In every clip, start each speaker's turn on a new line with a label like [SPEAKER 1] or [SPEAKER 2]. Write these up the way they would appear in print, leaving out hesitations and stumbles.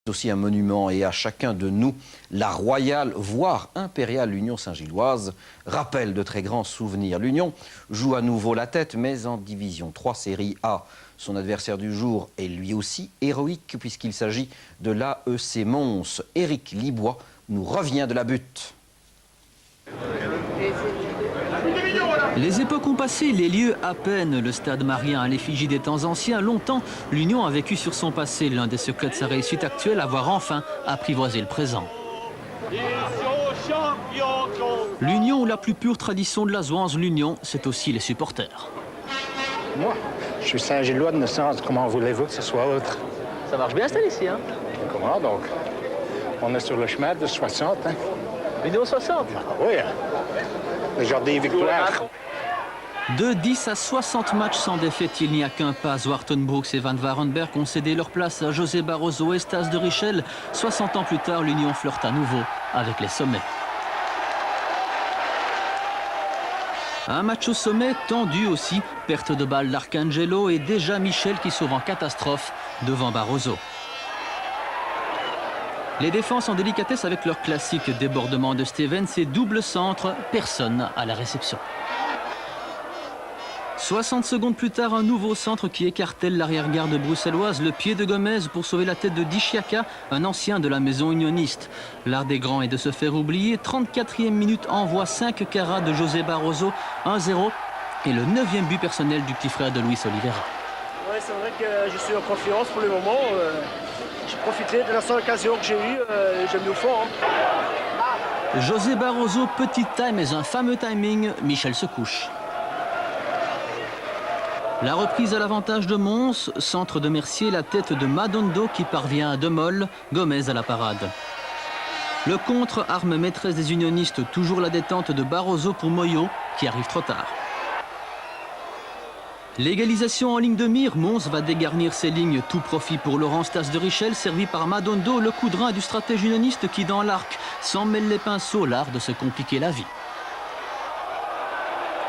[SPEAKER 1] Aussi un monument et à chacun de nous, la royale, voire impériale Union Saint-Gilloise rappelle de très grands souvenirs. L'Union joue à nouveau la tête, mais en division 3 série A. Son adversaire du jour est lui aussi héroïque puisqu'il s'agit de l'AEC Mons. Éric Libois nous revient de la butte.
[SPEAKER 2] Les époques ont passé, les lieux à peine. Le stade Marien à l'effigie des temps anciens. Longtemps, l'Union a vécu sur son passé. L'un des secrets de sa réussite actuelle, avoir enfin apprivoisé le présent. L'Union ou la plus pure tradition de la Zouanze, l'Union, c'est aussi les supporters.
[SPEAKER 3] Moi, je suis Saint-Gillois de naissance. Comment voulez-vous que ce soit autre?
[SPEAKER 2] Ça marche bien, stade ici, hein?
[SPEAKER 3] Comment donc? On est sur le chemin de 60, hein?
[SPEAKER 2] L'Union 60?
[SPEAKER 3] Ah oui, le genre des victoires.
[SPEAKER 2] De 10 à 60 matchs sans défaite, il n'y a qu'un pas. Zwarten Brooks et Van Varenberg ont cédé leur place à José Barroso et Stas de Richel. 60 ans plus tard, l'Union flirte à nouveau avec les sommets. Un match au sommet tendu aussi. Perte de balle d'Arcangelo et déjà Michel qui sauve en catastrophe devant Barroso. Les défenses en délicatesse avec leur classique débordement de Stevens et double centre, personne à la réception. 60 secondes plus tard, un nouveau centre qui écartèle l'arrière-garde bruxelloise, le pied de Gomez pour sauver la tête de Dishiaka, un ancien de la maison unioniste. L'art des grands est de se faire oublier. 34e minute, envoie 5 carats de José Barroso, 1-0 et le 9e but personnel du petit frère de Luis Oliveira.
[SPEAKER 4] Oui, c'est vrai que je suis en confiance pour le moment. J'ai profité de la seule occasion que j'ai eue, j'ai mis au fond.
[SPEAKER 2] José Barroso, petite taille mais un fameux timing, Michel se couche. La reprise à l'avantage de Mons, centre de Mercier, la tête de Madondo qui parvient à Demolle, Gomez à la parade. Le contre, arme maîtresse des unionistes, toujours la détente de Barroso pour Moyo qui arrive trop tard. L'égalisation en ligne de mire, Mons va dégarnir ses lignes, tout profit pour Laurent Stas de Richel, servi par Madondo, le coup de rein du stratège unioniste qui dans l'arc s'en mêle les pinceaux, l'art de se compliquer la vie.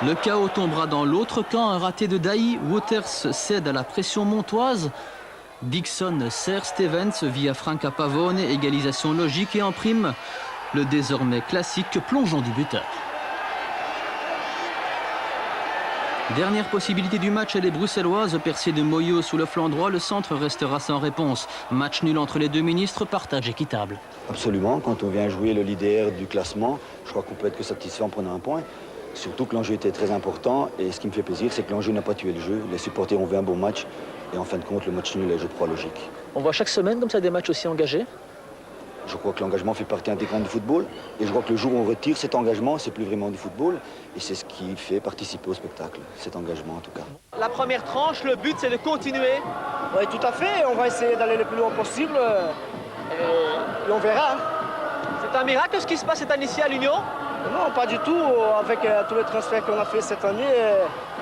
[SPEAKER 2] Le chaos tombera dans l'autre camp, un raté de Dailly, Wouters cède à la pression montoise, Dixon sert Stevens via Franca Pavone, égalisation logique et en prime, le désormais classique plongeon du buteur. Dernière possibilité du match, elle est bruxelloise, percée de Moyo sous le flanc droit, le centre restera sans réponse. Match nul entre les deux ministres, partage équitable.
[SPEAKER 5] Absolument, quand on vient jouer le leader du classement, je crois qu'on peut être que satisfait en prenant un point. Surtout que l'enjeu était très important et ce qui me fait plaisir, c'est que l'enjeu n'a pas tué le jeu. Les supporters ont vu un bon match et en fin de compte, le match nul est, je crois, logique.
[SPEAKER 2] On voit chaque semaine comme ça des matchs aussi engagés?
[SPEAKER 5] Je crois que l'engagement fait partie intégrante du football et je crois que le jour où on retire cet engagement, c'est plus vraiment du football et c'est ce qui fait participer au spectacle, cet engagement en tout cas.
[SPEAKER 2] La première tranche, le but c'est de continuer.
[SPEAKER 4] Oui, tout à fait. On va essayer d'aller le plus loin possible et on verra.
[SPEAKER 2] C'est un miracle ce qui se passe cette année-ci à l'Union?
[SPEAKER 4] Non, pas du tout. Avec tous les transferts qu'on a fait cette année,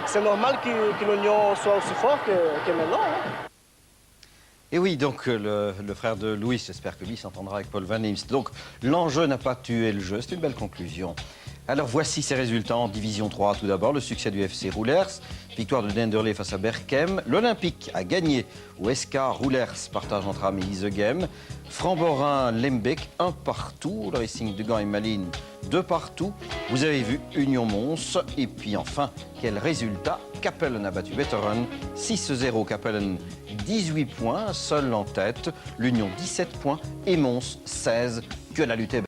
[SPEAKER 4] c'est normal que l'Union soit aussi fort que maintenant. Hein.
[SPEAKER 1] Et oui, donc le frère de Louis, j'espère que lui s'entendra avec Paul Van Imst. Donc l'enjeu n'a pas tué le jeu, c'est une belle conclusion. Alors voici ces résultats en Division 3. Tout d'abord, le succès du FC Roulers, victoire de Denderlecht face à Berchem. L'Olympique a gagné au SK Roulers, partage entre amis Isegem. Framborin-Lembeck, 1 partout. Le Racing de Gand et Malines, 2 partout. Vous avez vu Union Mons. Et puis enfin, quel résultat? Capellen a battu Wetteren, 6-0. Capellen, 18 points, seul en tête. L'Union, 17 points. Et Mons, 16. Que la lutte est belle.